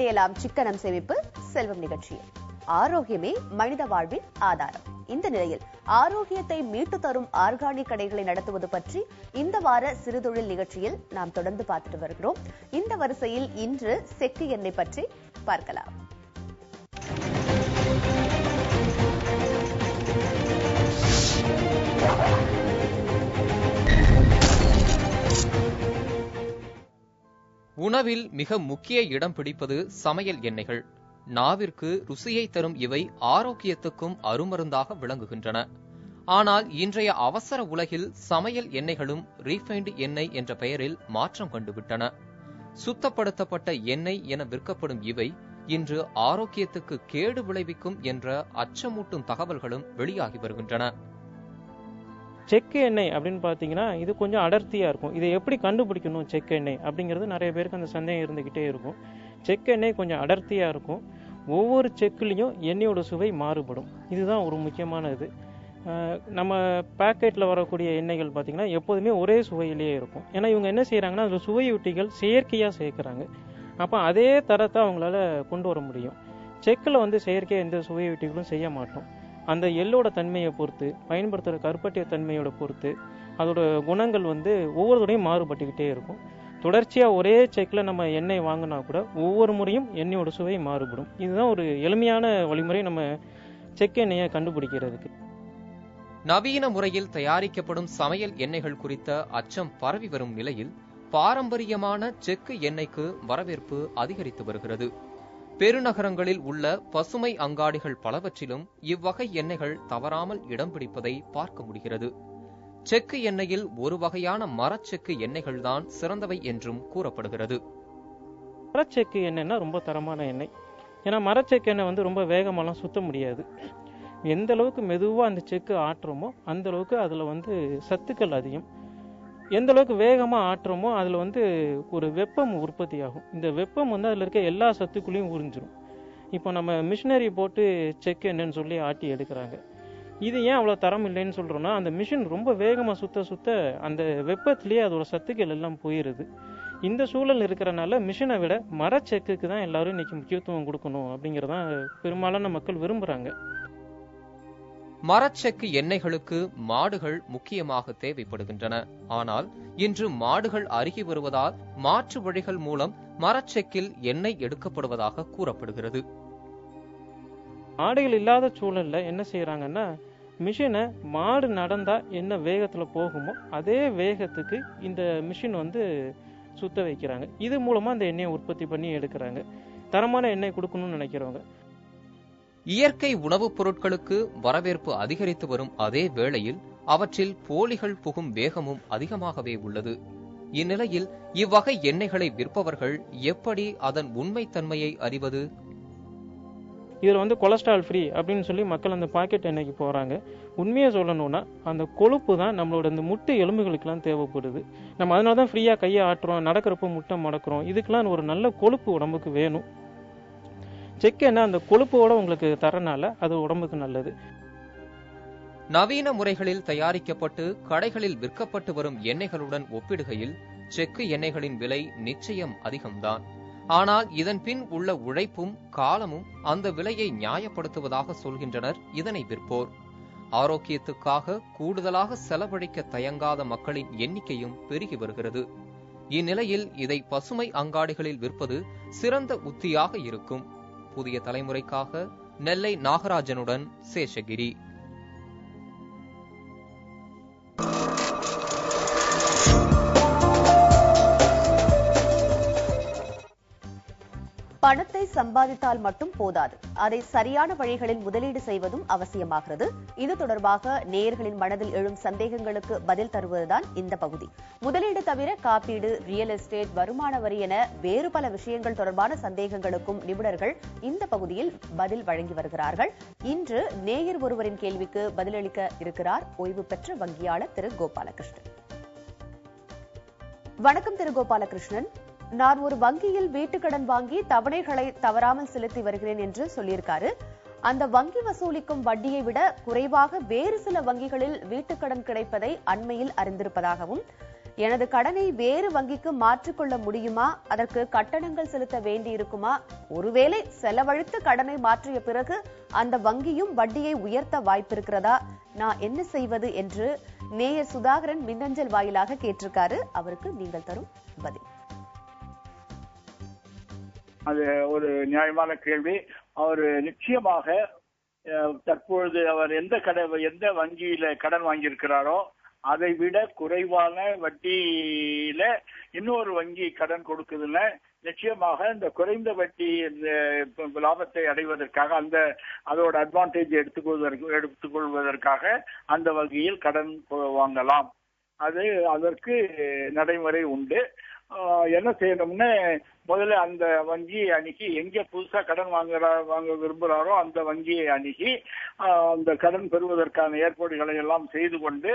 இணையலாம் சிக்கனம் சேமிப்பு செல்வம் நிகழ்ச்சியில். ஆரோக்கியமே மனித வாழ்வின் ஆதாரம். இந்த நிலையில் ஆரோக்கியத்தை மீட்டு தரும் ஆர்கானிக் கடைகளை நடத்துவது பற்றி இந்த வார சிறுதொழில் நிகழ்ச்சியில் நாம் தொடர்ந்து பார்த்துட்டு வருகிறோம். இந்த வரிசையில் இன்று செக்கு எண்ணெய் பற்றி பார்க்கலாம். உணவில் மிக முக்கிய இடம் பிடிப்பது சமையல் எண்ணெய்கள். நாவிற்கு ருசியை தரும் இவை ஆரோக்கியத்துக்கும் அருமருந்தாக விளங்குகின்றன. ஆனால் இன்றைய அவசர உலகில் சமையல் எண்ணெய்களும் ரீஃபைண்ட் எண்ணெய் என்ற பெயரில் மாற்றம் கண்டுவிட்டன. சுத்தப்படுத்தப்பட்ட எண்ணெய் என விற்கப்படும் இவை இன்று ஆரோக்கியத்துக்கு கேடு விளைவிக்கும் என்ற அச்சமூட்டும் தகவல்களும் வெளியாகி வருகின்றன. செக்கு எண்ணெய் அப்படின்னு பார்த்தீங்கன்னா இது கொஞ்சம் அடர்த்தியாக இருக்கும். இதை எப்படி கண்டுபிடிக்கணும் செக்கு எண்ணெய் அப்படிங்கிறது நிறைய பேருக்கு அந்த சந்தேகம் இருந்துக்கிட்டே இருக்கும். செக்கு எண்ணெய் கொஞ்சம் அடர்த்தியாக இருக்கும். ஒவ்வொரு செக்குலேயும் எண்ணெயோட சுவை மாறுபடும். இதுதான் ஒரு முக்கியமான இது. நம்ம பேக்கெட்டில் வரக்கூடிய எண்ணெய்கள் பார்த்திங்கன்னா எப்போதுமே ஒரே சுவையிலேயே இருக்கும். ஏன்னா இவங்க என்ன செய்கிறாங்கன்னா அதில் சுவையூட்டிகள் செயற்கையாக சேர்க்குறாங்க. அப்போ அதே தரத்தை அவங்களால கொண்டு வர முடியும். செக்கில் செயற்கையாக எந்த சுவையூட்டிகளும் செய்ய மாட்டோம். அந்த எள்ளோட தன்மையை பொறுத்து, பயன்படுத்துகிற கருப்பட்டிய தன்மையோட பொறுத்து அதோட குணங்கள் ஒவ்வொருத்தரையும் மாறுபட்டுக்கிட்டே இருக்கும். தொடர்ச்சியாக ஒரே செக்கில் நம்ம எண்ணெய் வாங்கினா கூட ஒவ்வொரு முறையும் எண்ணெயோட சுவை மாறுபடும். இதுதான் ஒரு எளிமையான வழிமுறை நம்ம செக்கு எண்ணெயை கண்டுபிடிக்கிறதுக்கு. நவீன முறையில் தயாரிக்கப்படும் சமையல் எண்ணெய்கள் குறித்த அச்சம் பரவி வரும் நிலையில் பாரம்பரியமான செக்கு எண்ணெய்க்கு வரவேற்பு அதிகரித்து வருகிறது. பெருநகரங்களில் உள்ள பசுமை அங்காடிகள் பலவற்றிலும் இவ்வகை எண்ணெய்கள் தவறாமல் இடம் பிடிப்பதை பார்க்க முடிகிறது. செக்கு எண்ணெயில் ஒரு வகையான மரச்செக்கு எண்ணெய்கள் தான் சிறந்தவை என்றும் கூறப்படுகிறது. மரச்செக்கு எண்ணெய்னா ரொம்ப தரமான எண்ணெய். ஏன்னா மரச்செக்கு எண்ணெய் ரொம்ப வேகமாலாம் சுத்த முடியாது. எந்த அளவுக்கு மெதுவாக அந்த செக்கு ஆட்டுறோமோ அந்த அளவுக்கு அதில் சத்துக்கள் அதிகம். எந்த அளவுக்கு வேகமாக ஆட்டுறோமோ அதில் ஒரு வெப்பம் உற்பத்தி ஆகும். இந்த வெப்பம் அதில் இருக்க எல்லா சத்துக்குள்ளேயும் உறிஞ்சிடும். இப்போ நம்ம மிஷினரி போட்டு செக்கு என்னன்னு சொல்லி ஆட்டி எடுக்கிறாங்க. இது ஏன் அவ்வளோ தரம் இல்லைன்னு சொல்கிறோன்னா அந்த மிஷின் ரொம்ப வேகமாக சுத்த அந்த வெப்பத்திலேயே அதோட சத்துக்கள் எல்லாம் போயிடுது. இந்த சூழல் இருக்கிறனால மிஷினை விட மரச்செக்குக்கு தான் எல்லாரும் இன்னைக்கு முக்கியத்துவம் கொடுக்கணும் அப்படிங்கிறதான் பெரும்பாலான மக்கள் விரும்புகிறாங்க. மரச்செக்கு எண்ணெய்களுக்கு மாடுகள் முக்கியமாக தேவைப்படுகின்றன. ஆனால் இன்று மாடுகள் அருகி வருவதால் மாற்று வழிகள் மூலம் மரச்செக்கில் எண்ணெய் எடுக்கப்படுவதாக கூறப்படுகிறது. மாடுகள் இல்லாத சூழல்ல என்ன செய்யறாங்கன்னா மிஷினை மாடு நடந்தா என்ன வேகத்துல போகுமோ அதே வேகத்துக்கு இந்த மிஷின் சுத்த வைக்கிறாங்க. இது மூலமா அந்த எண்ணெயை உற்பத்தி பண்ணி எடுக்கிறாங்க. தரமான எண்ணெய் கொடுக்கணும்னு நினைக்கிறவங்க. இயற்கை உணவுப் பொருட்களுக்கு வரவேற்பு அதிகரித்து வரும் அதே வேளையில் அவற்றில் போலிகள் புகும் வேகமும் அதிகமாகவே உள்ளது. இந்நிலையில் இவ்வகை எண்ணெய்களை விற்பவர்கள் எப்படி அதன் உண்மைத்தன்மையை அறிவது? இதுல கொலஸ்ட்ரால் ஃப்ரீ அப்படின்னு சொல்லி மக்கள் அந்த பாக்கெட் எண்ணெய்க்கு போறாங்க. உண்மையை சொல்லணும்னா அந்த கொழுப்பு தான் நம்மளோட இந்த முட்டை எலும்புகளுக்கெல்லாம் தேவைப்படுது. நம்ம அதனாலதான் ஃப்ரீயா கையை ஆட்டுறோம், நடக்கிறப்ப முட்டை மடக்கிறோம். இதுக்கெல்லாம் ஒரு நல்ல கொழுப்பு உடம்புக்கு வேணும். செக்கு எண்ணெய் அந்த கொழுப்போட உங்களுக்கு தரனால அது உடம்புக்கு நல்லது. நவீன முறைகளில் தயாரிக்கப்பட்டு கடைகளில் விற்கப்பட்டு வரும் எண்ணெய்களுடன் ஒப்பிடுகையில் செக்கு எண்ணெய்களின் விலை நிச்சயம் அதிகம்தான். ஆனால் இதன் பின் உள்ள உழைப்பும் காலமும் அந்த விலையை நியாயப்படுத்துவதாக சொல்கின்றனர் இதனை விற்போர். ஆரோக்கியத்துக்காக கூடுதலாக செலவழிக்க தயங்காத மக்களின் எண்ணிக்கையும் பெருகி வருகிறது. இந்நிலையில் இதை பசுமை அங்காடிகளில் விற்பது சிறந்த உத்தியாக இருக்கும். புதிய தலைமுறைக்காக நெல்லை நாகராஜனுடன் சேஷகிரி. பணத்தை சம்பாதித்தால் மட்டும் போதாது, அதை சரியான வழிகளில் முதலீடு செய்வதும் அவசியமாகிறது. இது தொடர்பாக நேயர்களின் மனதில் எழும் சந்தேகங்களுக்கு பதில் தருவதுதான் இந்த பகுதி. முதலீடு தவிர காப்பீடு, ரியல் எஸ்டேட், வருமான வரி என வேறு பல விஷயங்கள் தொடர்பான சந்தேகங்களுக்கும் நிபுணர்கள் இந்த பகுதியில் பதில் வழங்கி வருகிறார்கள். இன்று நேயர் ஒருவரின் கேள்விக்கு பதிலளிக்க இருக்கிறார் ஓய்வு பெற்ற வங்கியாளர் திரு கோபாலகிருஷ்ணன். வணக்கம் திரு கோபாலகிருஷ்ணன். நான் ஒரு வங்கியில் வீட்டுக்கடன் வாங்கி தவணைகளை தவறாமல் செலுத்தி வருகிறேன் என்று சொல்லியிருக்காரு. அந்த வங்கி வசூலிக்கும் வட்டியை விட குறைவாக வேறு சில வங்கிகளில் வீட்டுக்கடன் கிடைப்பதை அண்மையில் அறிந்திருப்பதாகவும், எனது கடனை வேறு வங்கிக்கு மாற்றிக்கொள்ள முடியுமா? அதற்கு கட்டணங்கள் செலுத்த வேண்டியிருக்குமா? ஒருவேளை செலவழித்து கடனை மாற்றிய பிறகு அந்த வங்கியும் வட்டியை உயர்த்த வாய்ப்பிருக்கிறதா? நான் என்ன செய்வது என்று நேயர் சுதாகரன் மின்னஞ்சல் வாயிலாக கேட்டிருக்காரு. அவருக்கு நீங்கள் தரும் பதில். அது ஒரு நியாயமான கேள்வி. அவர் நிச்சயமாக தற்பொழுது அவர் எந்த வங்கியில கடன் வாங்கியிருக்கிறாரோ அதை விட குறைவான வட்டியில இன்னொரு வங்கி கடன் கொடுக்குதுன்னு நிச்சயமாக இந்த குறைந்த வட்டி லாபத்தை அடைவதற்காக அதோட அட்வான்டேஜ் எடுத்துக்கொள்வதற்காக அந்த வங்கியில் கடன் வாங்கலாம். அதற்கு நடைமுறை உண்டு. என்ன செய்யணும்னு முதல்ல அந்த வங்கியை அணுகி எங்க புதுசா கடன் வாங்க விரும்புகிறாரோ அந்த வங்கியை அணுகி அந்த கடன் பெறுவதற்கான ஏற்பாடுகளை எல்லாம் செய்து கொண்டு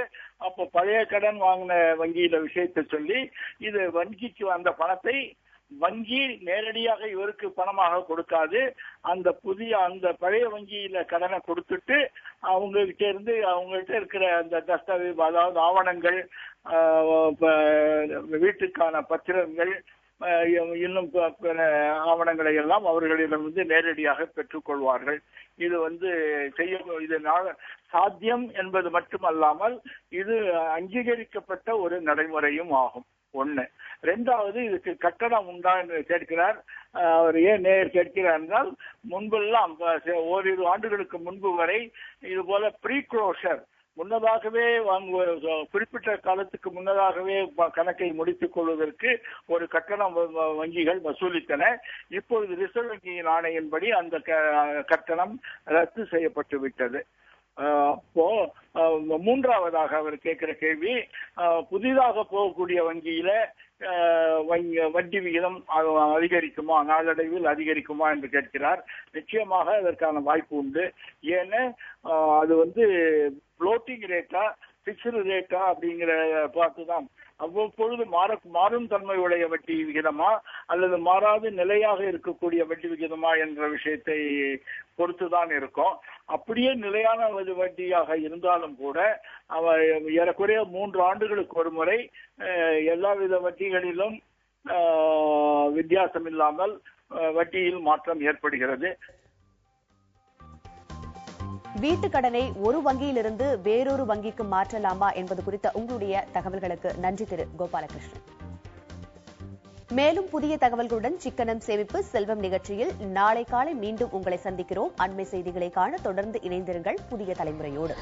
அப்போ பழைய கடன் வாங்கின வங்கியில விஷயத்தை சொல்லி இது வங்கிக்கு அந்த பணத்தை வங்கி நேரடியாக இவருக்கு பணமாக கொடுக்காது. அந்த பழைய வங்கியில கடனை கொடுத்துட்டு அவங்கள்ட்ட இருக்கிற அந்த தஸ்தாவேஜ், அதாவது ஆவணங்கள், வீட்டுக்கான பத்திரங்கள், இன்னும் ஆவணங்களை எல்லாம் அவர்களிடமிருந்து நேரடியாக பெற்றுக்கொள்வார்கள். இது சாத்தியம் என்பது மட்டுமல்லாமல் இது அங்கீகரிக்கப்பட்ட ஒரு நடைமுறையும் ஆகும். ஒண்ணு. ரெண்டாவது, இதுக்கு கட்டணம் உண்டா என்று கேட்கிறார். அவர் ஏன் நேர் கேட்கிறார் என்றால், முன்பெல்லாம் ஓரிரு ஆண்டுகளுக்கு முன்பு வரை இது போல ப்ரீக்ளோஷர் முன்னதாகவே குறிப்பிட்ட காலத்துக்கு முன்னதாகவே கணக்கை முடித்துக் கொள்வதற்கு ஒரு கட்டணம் வங்கிகள் வசூலித்தன. இப்பொழுது ரிசர்வ் வங்கியின் ஆணையின்படி அந்த கட்டணம் ரத்து செய்யப்பட்டு விட்டது. அப்போ மூன்றாவதாக அவர் கேட்கிற கேள்வி, புதிதாக போகக்கூடிய வங்கியில வட்டி விகிதம் அதிகரிக்குமா, நாளடைவில் அதிகரிக்குமா என்று கேட்கிறார். நிச்சயமாக அதற்கான வாய்ப்பு உண்டு. ஏன்னா அது புளோட்டிங் ரேட்டா பிக்ஸ்டு ரேட்டா அப்படிங்கிற பார்த்துதான் அவ்வப்பொழுது மாறும் தன்மையுடைய வட்டி விகிதமா அல்லது மாறாது நிலையாக இருக்கக்கூடிய வட்டி விகிதமா என்ற விஷயத்தை பொறுத்துதான் இருக்கும். அப்படியே நிலையான வட்டியாக இருந்தாலும் கூட அவர் ஏறக்குறைய 3 ஆண்டுகளுக்கு ஒரு முறை எல்லாவித வட்டிகளிலும் வித்தியாசம் இல்லாமல் வட்டியில் மாற்றம் ஏற்படுகிறது. வீட்டு கடனை ஒரு வங்கியிலிருந்து வேறொரு வங்கிக்கு மாற்றலாமா என்பது குறித்த உங்களுடைய தகவல்களுக்கு நன்றி திரு கோபாலகிருஷ்ணன். மேலும் புதிய தகவல்களுடன் சிக்கனம் சேமிப்பு செல்வம் நிகழ்ச்சியில் நாளை காலை மீண்டும் உங்களை சந்திக்கிறோம். அண்மை செய்திகளை காண தொடர்ந்து இணைந்திருங்கள் புதிய தலைமுறையோடு.